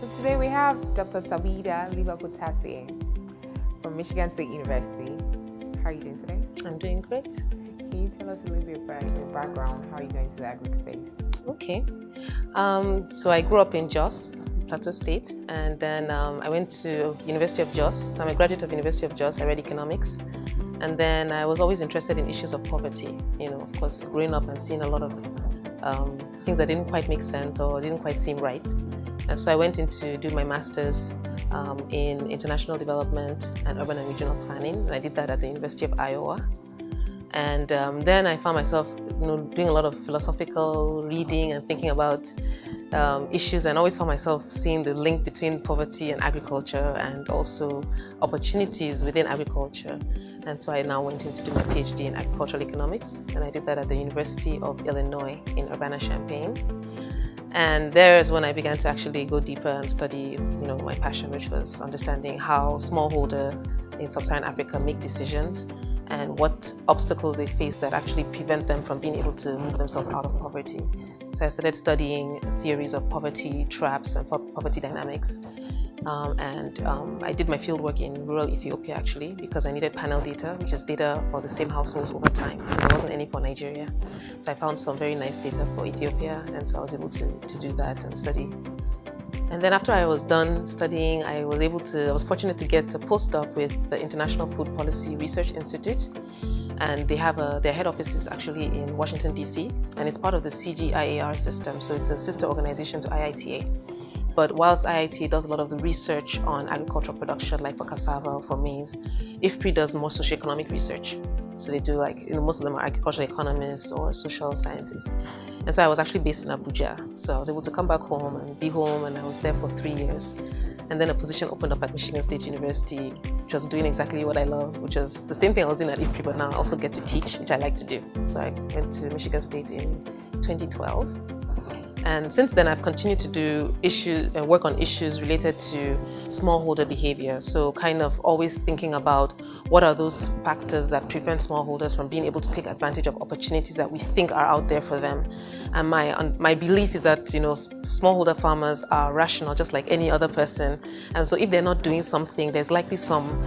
So today we have Dr. Saweda Liverpool-Tasie from Michigan State University. How are you doing today? I'm doing great. Can you tell us a little bit about your background, how you got into the agri space? Okay. So I grew up in Jos, Plateau State, and then I went to University of Jos. So I'm a graduate of University of Jos. I read economics. And then I was always interested in issues of poverty. You know, of course, growing up and seeing a lot of things that didn't quite make sense or didn't quite seem right. And so I went in to do my master's in international development and urban and regional planning. And I did that at the University of Iowa. And then I found myself, doing a lot of philosophical reading and thinking about issues, and always found myself seeing the link between poverty and agriculture, and also opportunities within agriculture. And so I now went in to do my PhD in agricultural economics, and I did that at the University of Illinois in Urbana-Champaign. And there is when I began to actually go deeper and study, my passion, which was understanding how smallholders in Sub-Saharan Africa make decisions and what obstacles they face that actually prevent them from being able to move themselves out of poverty. So I started studying theories of poverty traps and poverty dynamics. I did my fieldwork in rural Ethiopia actually, because I needed panel data, which is data for the same households over time. There wasn't any for Nigeria. So I found some very nice data for Ethiopia, and so I was able to do that and study. And then after I was done studying, I was fortunate to get a postdoc with the International Food Policy Research Institute. And they have their head office is actually in Washington, D.C., and it's part of the CGIAR system. So it's a sister organization to IITA. But whilst IITA does a lot of the research on agricultural production, like for cassava or for maize, IFPRI does more socioeconomic research. So they do most of them are agricultural economists or social scientists. And so I was actually based in Abuja. So I was able to come back home and be home, and I was there for 3 years. And then a position opened up at Michigan State University, which was doing exactly what I love, which was the same thing I was doing at IFPRI, but now I also get to teach, which I like to do. So I went to Michigan State in 2012. And since then, I've continued to do work on issues related to smallholder behavior. So kind of always thinking about what are those factors that prevent smallholders from being able to take advantage of opportunities that we think are out there for them. And my belief is that, smallholder farmers are rational, just like any other person. And so if they're not doing something, there's likely some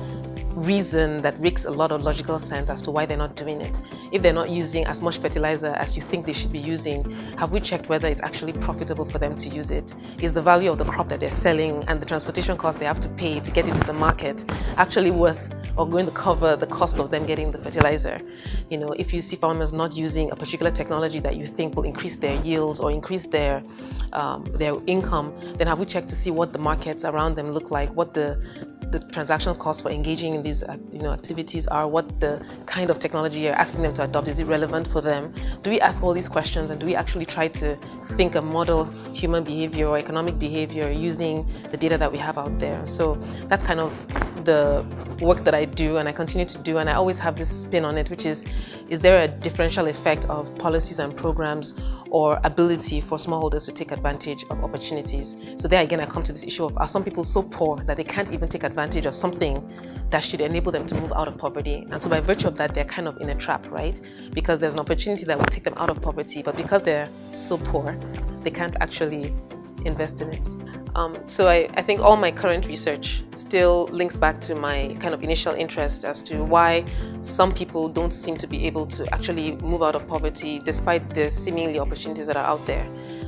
reason that makes a lot of logical sense as to why they're not doing it. If they're not using as much fertilizer as you think they should be using, have we checked whether it's actually profitable for them to use it? Is the value of the crop that they're selling and the transportation cost they have to pay to get it to the market actually worth or going to cover the cost of them getting the fertilizer? If you see farmers not using a particular technology that you think will increase their yields or increase their income, then have we checked to see what the markets around them look like, what the transactional costs for engaging in these activities are, what the kind of technology you're asking them to adopt, is it relevant for them? Do we ask all these questions, and do we actually try to think and model human behavior or economic behavior using the data that we have out there? So that's kind of the work that I do and I continue to do, and I always have this spin on it, which is there a differential effect of policies and programs or ability for smallholders to take advantage of opportunities? So there again, I come to this issue of, are some people so poor that they can't even take advantage of something that should enable them to move out of poverty? And so by virtue of that, they're kind of in a trap, right? Because there's an opportunity that will take them out of poverty, but because they're so poor, they can't actually invest in it. So I think all my current research still links back to my kind of initial interest as to why some people don't seem to be able to actually move out of poverty despite the seemingly opportunities that are out there.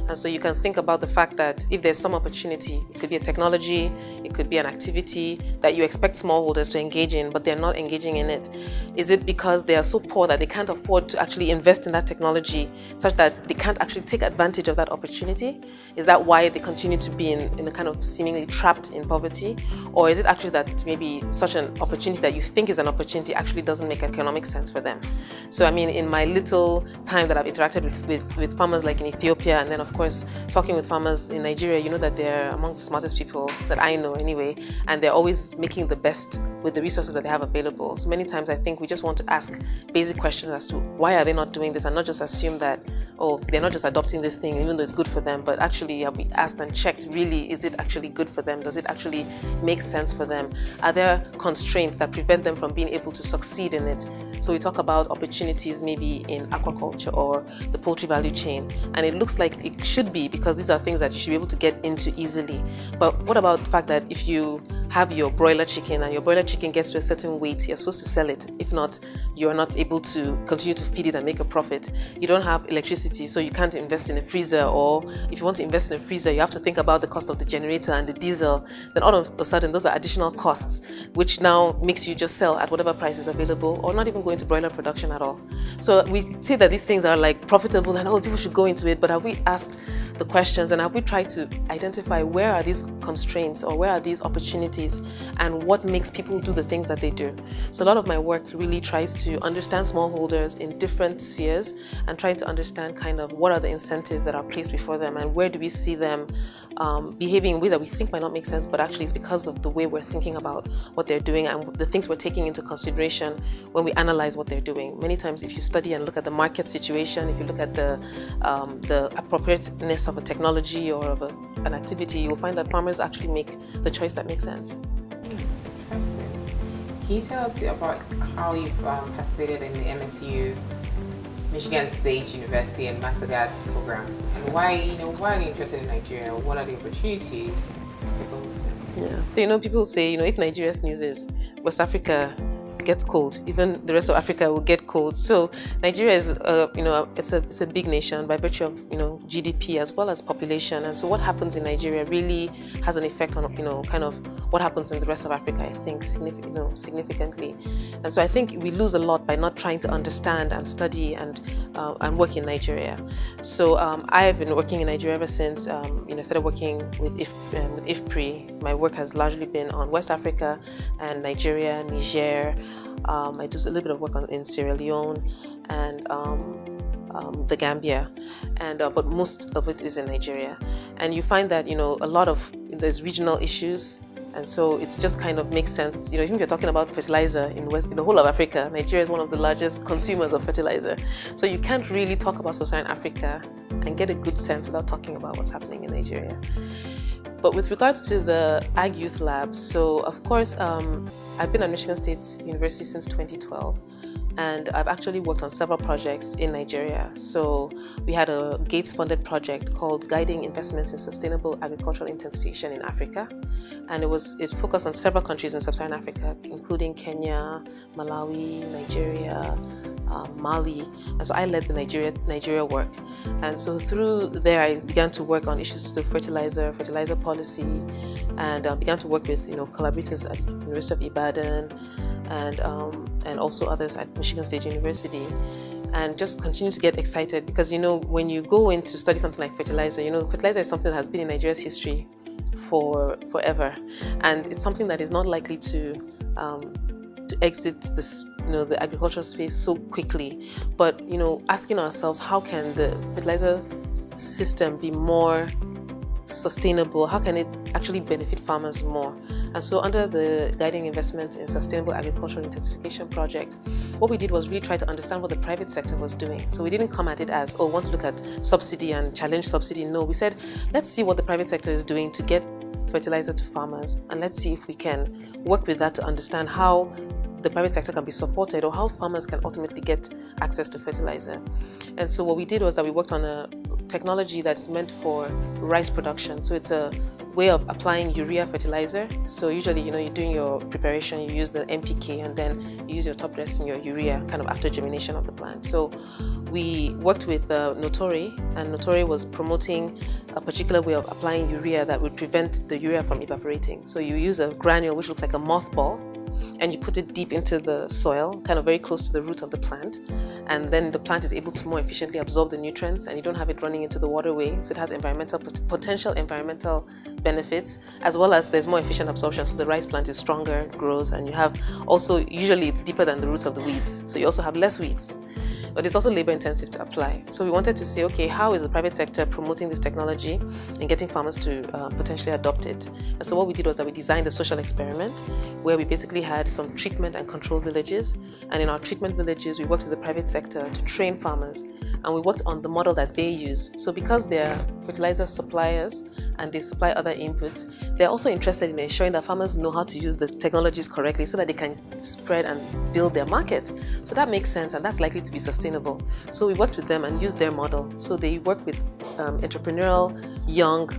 And so you can think about the fact that if there's some opportunity, it could be a technology, it could be an activity that you expect smallholders to engage in, but they're not engaging in it. Is it because they are so poor that they can't afford to actually invest in that technology such that they can't actually take advantage of that opportunity? Is that why they continue to be in a kind of seemingly trapped in poverty? Or is it actually that maybe such an opportunity that you think is an opportunity actually doesn't make economic sense for them? So I mean, in my little time that I've interacted with farmers like in Ethiopia, and then of course talking with farmers in Nigeria, you know that they're amongst the smartest people that I know anyway, and they're always making the best with the resources that they have available. So many times I think we just want to ask basic questions as to why are they not doing this, and not just assume that, oh, they're not just adopting this thing even though it's good for them, but actually have we asked and checked, really, is it actually good for them? Does it actually make sense for them? Are there constraints that prevent them from being able to succeed in it? So we talk about opportunities maybe in aquaculture or the poultry value chain, and it looks like it should be, because these are things that you should be able to get into easily. But what about the fact that if you have your broiler chicken and your broiler chicken gets to a certain weight, you're supposed to sell it. If not, you're not able to continue to feed it and make a profit. You don't have electricity, so you can't invest in a freezer, or if you want to invest in a freezer, you have to think about the cost of the generator and the diesel. Then all of a sudden, those are additional costs, which now makes you just sell at whatever price is available, or not even go into broiler production at all. So we say that these things are like profitable and people should go into it, but have we asked the questions and have we tried to identify where are these constraints or where are these opportunities and what makes people do the things that they do? So a lot of my work really tries to understand smallholders in different spheres and trying to understand kind of what are the incentives that are placed before them and where do we see them behaving in ways that we think might not make sense, but actually it's because of the way we're thinking about what they're doing and the things we're taking into consideration when we analyze what they're doing. Many times if you study and look at the market situation, if you look at the appropriateness of a technology or of an activity, you will find that farmers actually make the choice that makes sense. Interesting. Can you tell us about how you've participated in the MSU, Michigan State University and MasterCard program, and why are you interested in Nigeria? What are the opportunities? Yeah, people say, if Nigeria sneezes, West Africa gets cold, even the rest of Africa will get cold. So Nigeria is, it's a big nation by virtue of, GDP as well as population. And so what happens in Nigeria really has an effect on, kind of what happens in the rest of Africa, I think, significantly. And so I think we lose a lot by not trying to understand and study and work in Nigeria. So I have been working in Nigeria ever since, I started working with IFPRI. My work has largely been on West Africa and Nigeria, Niger. I do a little bit of work in Sierra Leone and the Gambia, and but most of it is in Nigeria. And you find that a lot of there's regional issues, and so it just kind of makes sense. Even if you're talking about fertilizer in the whole of Africa, Nigeria is one of the largest consumers of fertilizer. So you can't really talk about Sub-Saharan Africa and get a good sense without talking about what's happening in Nigeria. But with regards to the Ag Youth Lab, so of course, I've been at Michigan State University since 2012, and I've actually worked on several projects in Nigeria. So we had a Gates-funded project called Guiding Investments in Sustainable Agricultural Intensification in Africa, and it focused on several countries in Sub-Saharan Africa, including Kenya, Malawi, Nigeria, Mali, and so I led the Nigeria work. And so through there I began to work on issues to fertilizer policy, and began to work with collaborators at University of Ibadan and also others at Michigan State University, and just continue to get excited because when you go in to study something like fertilizer, fertilizer is something that has been in Nigeria's history for forever, and it's something that is not likely to exit this the agricultural space so quickly. But asking ourselves, how can the fertilizer system be more sustainable? How can it actually benefit farmers more? And so under the Guiding Investment in Sustainable Agricultural Intensification project, what we did was really try to understand what the private sector was doing. So we didn't come at it as, want to look at subsidy and challenge subsidy. No, we said, let's see what the private sector is doing to get fertilizer to farmers, and let's see if we can work with that to understand how the private sector can be supported or how farmers can ultimately get access to fertilizer. And so what we did was that we worked on a technology that's meant for rice production. So it's a way of applying urea fertilizer. So usually, you're doing your preparation, you use the NPK and then you use your top dress in your urea kind of after germination of the plant. So we worked with Notori, and Notori was promoting a particular way of applying urea that would prevent the urea from evaporating. So you use a granule which looks like a mothball, and you put it deep into the soil, kind of very close to the root of the plant, and then the plant is able to more efficiently absorb the nutrients, and you don't have it running into the waterway, so it has potential environmental benefits, as well as there's more efficient absorption, so the rice plant is stronger, it grows, and you have also, usually it's deeper than the roots of the weeds, so you also have less weeds. But it's also labor intensive to apply. So we wanted to say, okay, how is the private sector promoting this technology and getting farmers to potentially adopt it? And so what we did was that we designed a social experiment where we basically had some treatment and control villages. And in our treatment villages, we worked with the private sector to train farmers. And we worked on the model that they use. So because they're fertilizer suppliers and they supply other inputs, they're also interested in ensuring that farmers know how to use the technologies correctly so that they can spread and build their market. So that makes sense, and that's likely to be sustainable. So we worked with them and used their model. So they work with entrepreneurial young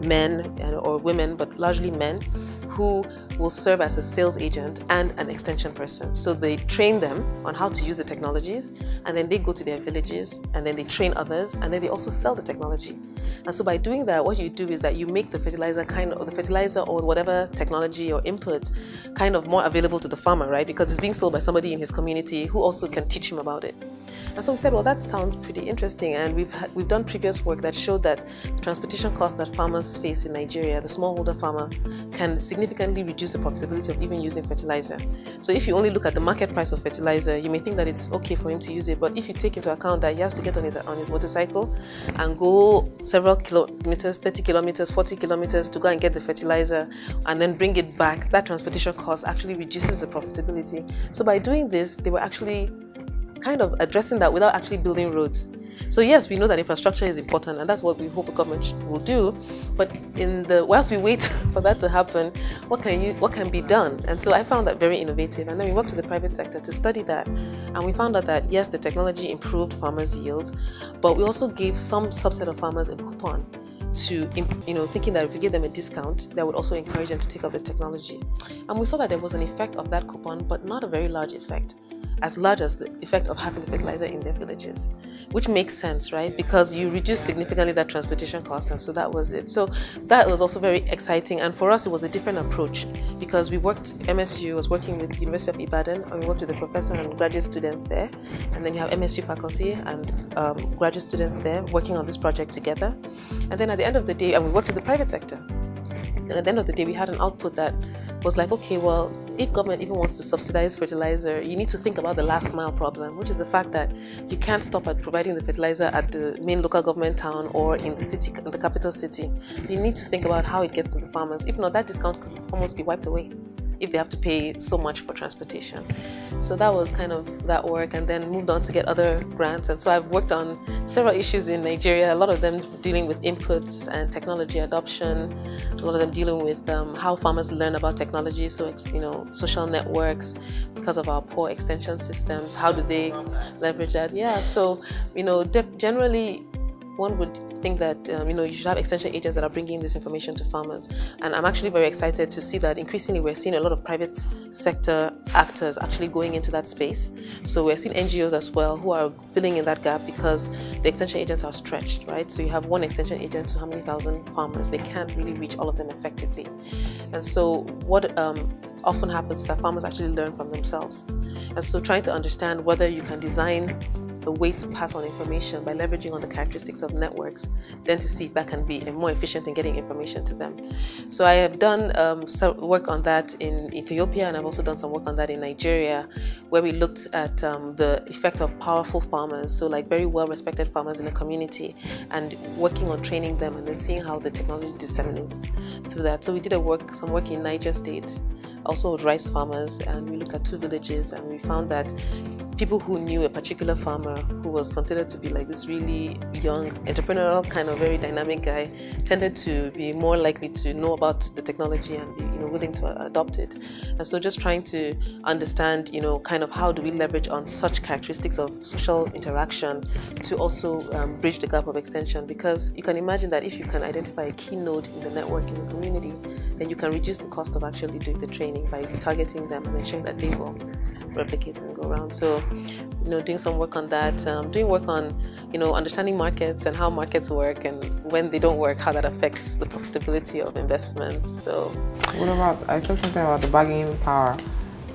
men or women, but largely men, who will serve as a sales agent and an extension person. So they train them on how to use the technologies, and then they go to their villages, and then they train others, and then they also sell the technology. And so by doing that, what you do is that you make the fertilizer or whatever technology or input kind of more available to the farmer, right? Because it's being sold by somebody in his community who also can teach him about it. And so we said, well, that sounds pretty interesting. And we've done previous work that showed that the transportation costs that farmers face in Nigeria, the smallholder farmer, can significantly reduce the profitability of even using fertilizer. So if you only look at the market price of fertilizer, you may think that it's okay for him to use it. But if you take into account that he has to get on his motorcycle and go several kilometers, 30 kilometers, 40 kilometers to go and get the fertilizer and then bring it back, that transportation cost actually reduces the profitability. So by doing this, they were actually kind of addressing that without actually building roads. So yes, we know that infrastructure is important, and that's what we hope the government will do. But whilst we wait for that to happen, what can be done? And so I found that very innovative. And then we worked with the private sector to study that, and we found out that yes, the technology improved farmers' yields, but we also gave some subset of farmers a coupon to, thinking that if we give them a discount, that would also encourage them to take up the technology. And we saw that there was an effect of that coupon, but not a very large effect, as large as the effect of having the fertilizer in their villages, which makes sense, right? Because you reduce significantly that transportation cost, and so that was it. So that was also very exciting, and for us it was a different approach because MSU was working with the University of Ibadan, and we worked with the professor and graduate students there, and then you have MSU faculty and graduate students there working on this project together. And then at the end of the day, and we worked with the private sector. And at the end of the day, we had an output that was like, okay, well, if government even wants to subsidize fertilizer, you need to think about the last mile problem, which is the fact that you can't stop at providing the fertilizer at the main local government town or in the city, in the capital city. You need to think about how it gets to the farmers. If not, that discount could almost be wiped away if they have to pay so much for transportation. So that was kind of that work, and then moved on to get other grants. And so I've worked on several issues in Nigeria, a lot of them dealing with inputs and technology adoption, a lot of them dealing with how farmers learn about technology, so social networks, because of our poor extension systems, how do they leverage that? Yeah, so generally one would think that you should have extension agents that are bringing this information to farmers. And I'm actually very excited to see that increasingly we're seeing a lot of private sector actors actually going into that space. So we're seeing NGOs as well who are filling in that gap because the extension agents are stretched, right? So you have one extension agent to how many thousand farmers? They can't really reach all of them effectively. And so what often happens is that farmers actually learn from themselves. And so trying to understand whether you can design a way to pass on information by leveraging on the characteristics of networks, then to see if that can be more efficient in getting information to them. So I have done some work on that in Ethiopia, and I've also done some work on that in Nigeria, where we looked at the effect of powerful farmers, so like very well-respected farmers in the community, and working on training them and then seeing how the technology disseminates through that. So we did some work in Niger State, also with rice farmers, and we looked at 2 villages, and we found that people who knew a particular farmer who was considered to be like this really young, entrepreneurial, kind of very dynamic guy tended to be more likely to know about the technology and be willing to adopt it. And so just trying to understand, kind of how do we leverage on such characteristics of social interaction to also bridge the gap of extension, because you can imagine that if you can identify a key node in the network, in the community, then you can reduce the cost of actually doing the training by targeting them and ensuring that they will replicate and go around. So, doing some work on that, doing work on, understanding markets and how markets work, and when they don't work, how that affects the profitability of investments. So, what about, I saw something about the bargaining power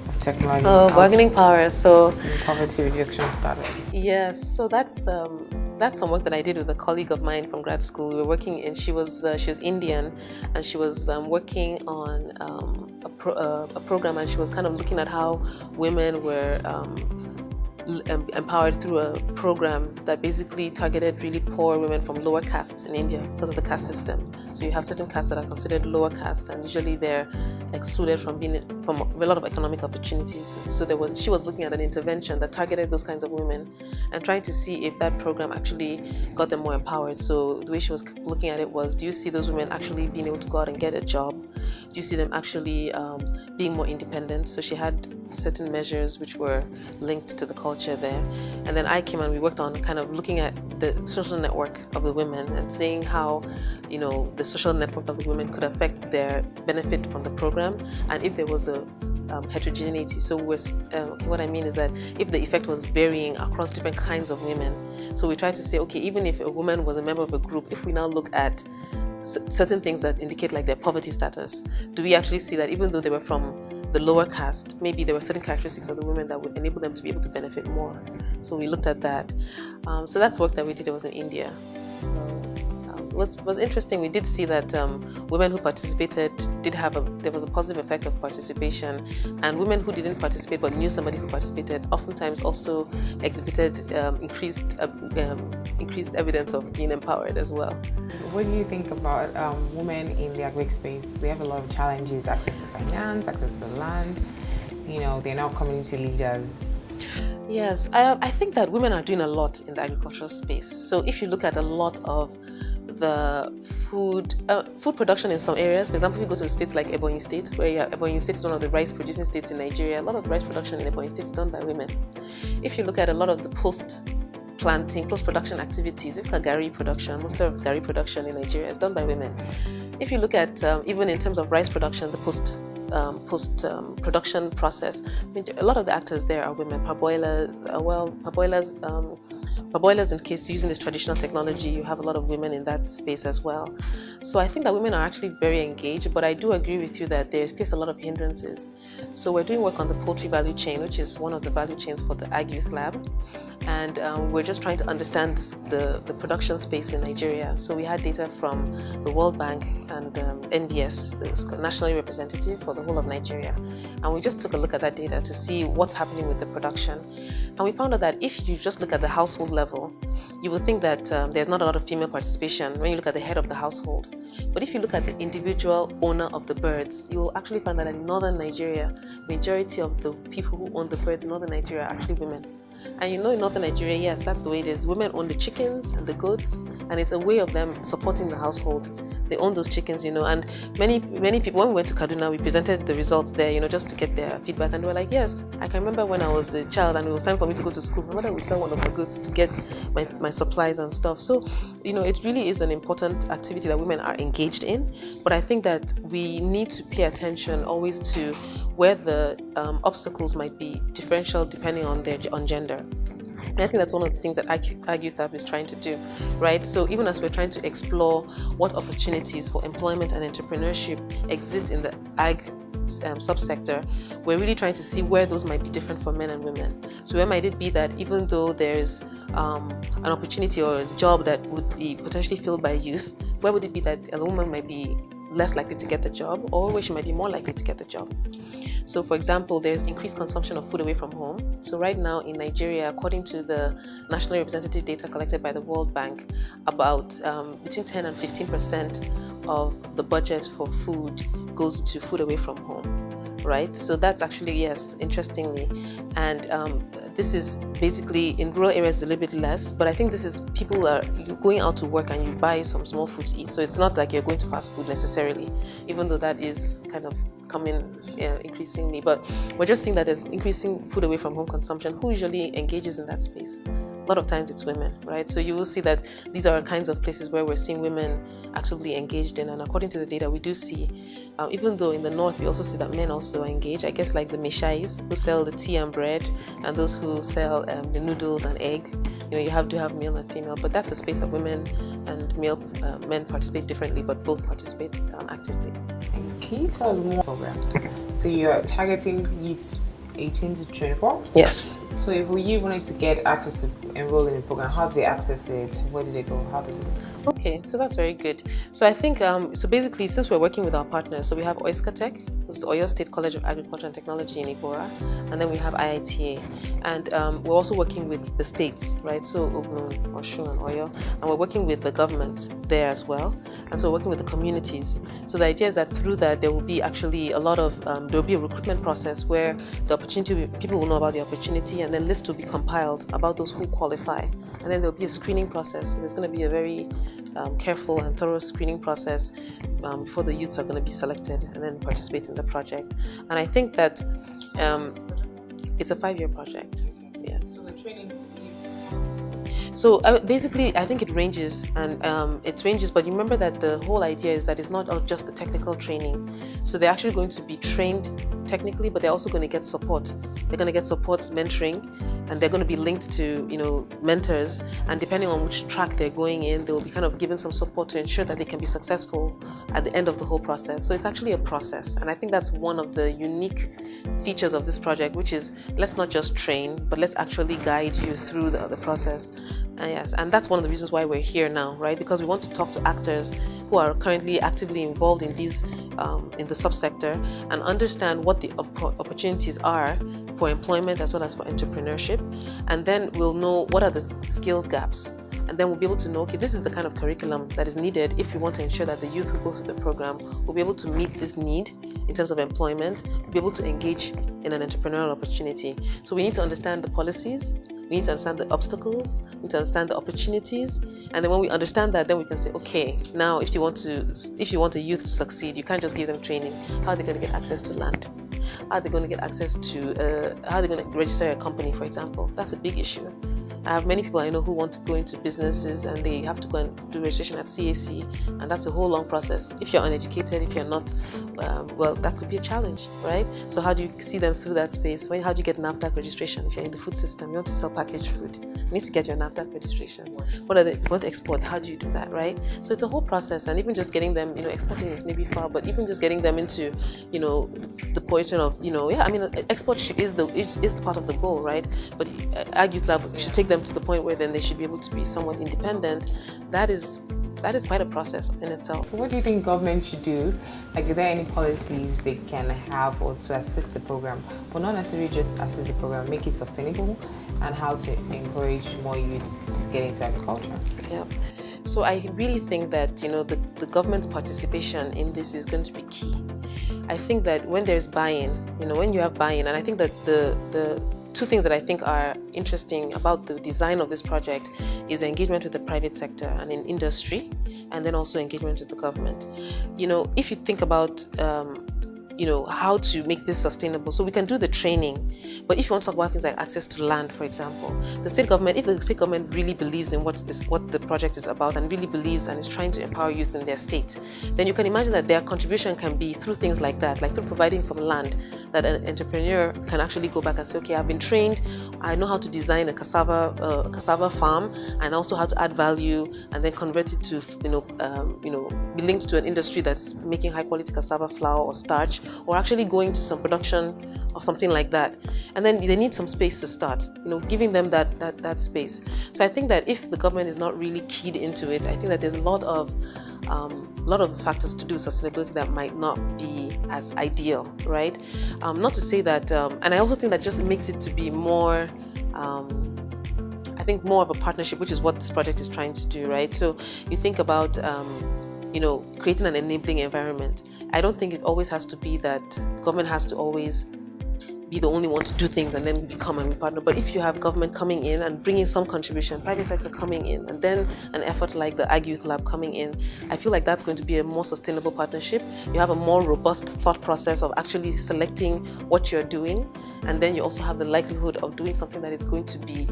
of technology. Oh, bargaining power. So, poverty reduction started. Yes, so that's some work that I did with a colleague of mine from grad school. We were working in, she was Indian, and she was working on a program, and she was kind of looking at how women were empowered through a program that basically targeted really poor women from lower castes in India because of the caste system. So you have certain castes that are considered lower caste, and usually they're excluded from a lot of economic opportunities. So she was looking at an intervention that targeted those kinds of women and trying to see if that program actually got them more empowered. So the way she was looking at it was, do you see those women actually being able to go out and get a job? do you see them actually being more independent? So she had certain measures which were linked to the culture there. And then I came and we worked on kind of looking at the social network of the women and seeing how, the social network of the women could affect their benefit from the program, and if there was a heterogeneity. So what I mean is that if the effect was varying across different kinds of women, so we tried to say, okay, even if a woman was a member of a group, if we now look at certain things that indicate like their poverty status, do we actually see that even though they were from the lower caste, maybe there were certain characteristics of the women that would enable them to be able to benefit more? So we looked at that. So that's work that we did. It was in India. So was interesting. We did see that women who participated there was a positive effect of participation, and women who didn't participate but knew somebody who participated oftentimes also exhibited increased evidence of being empowered as well. What do you think about women in the agri space? They have a lot of challenges: access to finance, access to land. They're now community leaders. Yes, I think that women are doing a lot in the agricultural space. So if you look at a lot of the food production in some areas, for example, if you go to states like Ebonyi State, where Ebonyi State is one of the rice producing states in Nigeria, a lot of rice production in Ebonyi State is done by women. If you look at a lot of the post-production activities, if garri production, most of garri production in Nigeria is done by women. If you look at even in terms of rice production, the post-production process, a lot of the actors there are women. Parboilers, in case using this traditional technology, you have a lot of women in that space as well. So I think that women are actually very engaged, but I do agree with you that they face a lot of hindrances. So we're doing work on the poultry value chain, which is one of the value chains for the Ag Youth Lab. And we're just trying to understand the production space in Nigeria. So we had data from the World Bank and NBS, the nationally representative for the whole of Nigeria. And we just took a look at that data to see what's happening with the production. And we found out that if you just look at the household level, you will think that there's not a lot of female participation when you look at the head of the household. But if you look at the individual owner of the birds, you will actually find that in northern Nigeria, majority of the people who own the birds in northern Nigeria are actually women. And in northern Nigeria, yes, that's the way it is. Women own the chickens and the goats, and it's a way of them supporting the household. They own those chickens, and many people, when we went to Kaduna, we presented the results there, just to get their feedback, and they were like, yes, I can remember when I was a child and it was time for me to go to school, my mother would sell one of her goods to get my supplies and stuff. So, it really is an important activity that women are engaged in, but I think that we need to pay attention always to where the obstacles might be differential depending on gender. And I think that's one of the things that Ag Youth Lab is trying to do, right? So even as we're trying to explore what opportunities for employment and entrepreneurship exist in the ag subsector, we're really trying to see where those might be different for men and women. So where might it be that even though there's an opportunity or a job that would be potentially filled by youth, where would it be that a woman might be less likely to get the job, or where she might be more likely to get the job? So for example, there's increased consumption of food away from home. So right now in Nigeria, according to the nationally representative data collected by the World Bank, about between 10 and 15% of the budget for food goes to food away from home, right? So that's actually, yes, interestingly. And this is basically in rural areas a little bit less, but I think this is people are going out to work and you buy some small food to eat. So it's not like you're going to fast food necessarily, even though that is kind of coming increasingly. But we're just seeing that there's increasing food away from home consumption. Who usually engages in that space? A lot of times it's women, right? So you will see that these are kinds of places where we're seeing women actively engaged in. And according to the data, we do see, even though in the north, we also see that men also engage. I guess like the Meshais who sell the tea and bread, and those who sell the noodles and egg. You have to have male and female, but that's a space that women and men participate differently, but both participate actively. Can you tell us more program? So you're targeting youth 18 to 24? Yes. So if you wanted to get access to enroll in the program, how do they access it? Where do they go? How does it go? Okay, so that's very good. So I think, so basically, since we're working with our partners, so we have Oyster Tech, it's Oyo State College of Agriculture and Technology in Ibora, and then we have IITA. And we're also working with the states, right? So Ogun, Osun, and Oyo, and we're working with the government there as well. And so we're working with the communities. So the idea is that through that, there will be actually a lot of, there will be a recruitment process where the opportunity, people will know about the opportunity, and then lists will be compiled about those who qualify. And then there'll be a screening process. There's going to be a very careful and thorough screening process before the youths are going to be selected and then participate in the project. And I think that it's a 5-year project. Yes. So the training. So basically, I think it ranges, and but you remember that the whole idea is that it's not just the technical training. So they're actually going to be trained technically, but they're also going to get support. They're going to get support, mentoring, and they're going to be linked to, mentors. And depending on which track they're going in, they'll be kind of given some support to ensure that they can be successful at the end of the whole process. So it's actually a process, and I think that's one of the unique features of this project, which is let's not just train, but let's actually guide you through the process. Yes, and that's one of the reasons why we're here now, right? Because we want to talk to actors who are currently actively involved in these, in the subsector, and understand what the opportunities are for employment as well as for entrepreneurship. And then we'll know what are the skills gaps. And then we'll be able to know, okay, this is the kind of curriculum that is needed if we want to ensure that the youth who go through the program will be able to meet this need in terms of employment, be able to engage in an entrepreneurial opportunity. So we need to understand the policies, we need to understand the obstacles, we need to understand the opportunities, and then when we understand that, then we can say, okay, now if you want a youth to succeed, you can't just give them training. How are they going to get access to land? How are they going to get access to, how are they going to register a company, for example? That's a big issue. I have many people I know who want to go into businesses and they have to go and do registration at CAC, and that's a whole long process. If you're uneducated, if you're not, well, that could be a challenge, right? So how do you see them through that space? How do you get NAFDAC registration? If you're in the food system, you want to sell packaged food, you need to get your NAFDAC registration. What are they, you want to export, how do you do that, right? So it's a whole process, and even just getting them, exporting is maybe far, but even just getting them into, the position of, export is the part of the goal, right? But Youth Lab should take them to the point where then they should be able to be somewhat independent. That is quite a process in itself. So what do you think government should do? Like, are there any policies they can have or to assist the program? But not necessarily just assist the program, make it sustainable, and how to encourage more youths to get into agriculture. Yeah. So I really think that, the government's participation in this is going to be key. I think that when there's buy-in, when you have buy-in, and I think that the two things that I think are interesting about the design of this project is the engagement with the private sector and in industry, and then also engagement with the government. If you think about how to make this sustainable. So we can do the training, but if you want to talk about things like access to land, for example, if the state government really believes in what the project is about and really believes and is trying to empower youth in their state, then you can imagine that their contribution can be through things like that, like through providing some land that an entrepreneur can actually go back and say, okay, I've been trained, I know how to design a cassava farm, and also how to add value and then convert it to, be linked to an industry that's making high quality cassava flour or starch, or actually going to some production or something like that. And then they need some space to start, giving them that space. So I think that if the government is not really keyed into it, I think that there's a lot of factors to do with sustainability that might not be as ideal, right? Not to say that, and I also think that just makes it to be more, I think more of a partnership, which is what this project is trying to do, right? So you think about, creating an enabling environment. I don't think it always has to be that government has to always be the only one to do things and then become a partner. But if you have government coming in and bringing some contribution, private sector coming in, and then an effort like the Ag Youth Lab coming in, I feel like that's going to be a more sustainable partnership. You have a more robust thought process of actually selecting what you're doing, and then you also have the likelihood of doing something that is going to be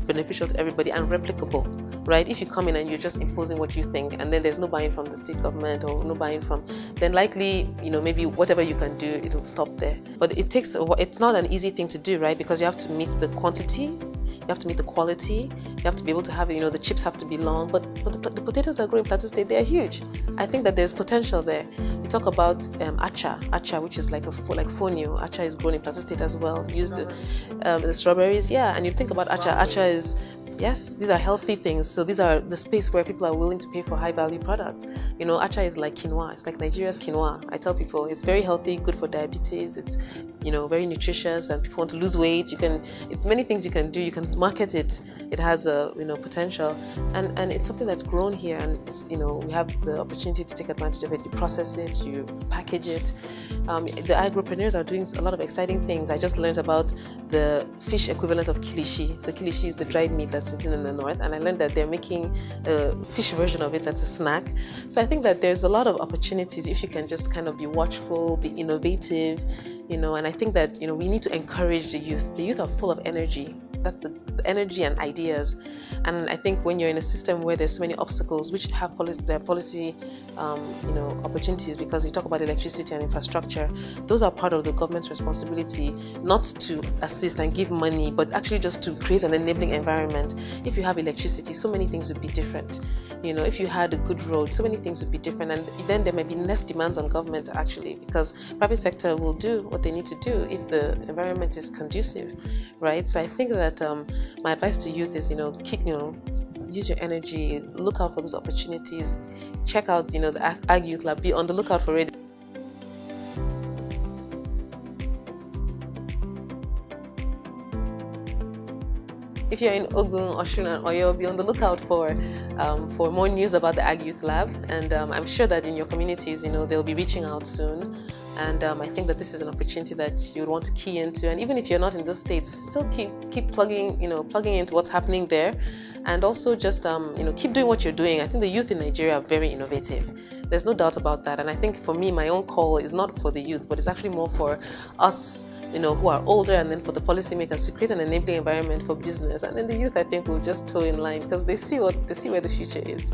beneficial to everybody and replicable, right? If you come in and you're just imposing what you think, and then there's no buy-in from the state government or no buy-in from, then likely, maybe whatever you can do, it will stop there. But it's not an easy thing to do, right? Because you have to meet the quantity, you have to meet the quality, you have to be able to have, the chips have to be long, but the potatoes that grow in Plateau State, they're huge. I think that there's potential there. We talk about acha, which is like fonio. Acha is grown in Plateau State as well. Use the strawberries, yeah. And you think about acha is Yes, these are healthy things. So these are the space where people are willing to pay for high value products. You know, acha is like quinoa. It's like Nigeria's quinoa. I tell people it's very healthy, good for diabetes. It's, you know, very nutritious, and people want to lose weight. It's many things you can do. You can market it. It has a, you know, potential, and it's something that's grown here, and it's, you know, we have the opportunity to take advantage of it. You process it, you package it. The agripreneurs are doing a lot of exciting things. I just learned about the fish equivalent of kilishi. So kilishi is the dried meat that's eaten in the north, and I learned that they're making a fish version of it that's a snack. So I think that there's a lot of opportunities if you can just kind of be watchful, be innovative, you know, and I think that, you know, we need to encourage the youth. The youth are full of energy. That's the energy and ideas. And I think when you're in a system where there's so many obstacles, which have policy you know, opportunities, because you talk about electricity and infrastructure, those are part of the government's responsibility, not to assist and give money, but actually just to create an enabling environment. If you have electricity, so many things would be different. You know, if you had a good road, so many things would be different, and then there may be less demands on government actually, because private sector will do what they need to do if the environment is conducive, right? So I think that my advice to youth is, you know, use your energy, look out for those opportunities, check out, you know, the Ag Youth Lab, be on the lookout for it. If you're in Ogun, Osun, and Oyo, be on the lookout for more news about the Ag Youth Lab, and I'm sure that in your communities, you know, they'll be reaching out soon. And I think that this is an opportunity that you would want to key into. And even if you're not in those states, still keep plugging into what's happening there. And also just, you know, keep doing what you're doing. I think the youth in Nigeria are very innovative. There's no doubt about that. And I think for me, my own call is not for the youth, but it's actually more for us, you know, who are older, and then for the policymakers to create an enabling environment for business. And then the youth, I think, will just toe in line because they see where the future is.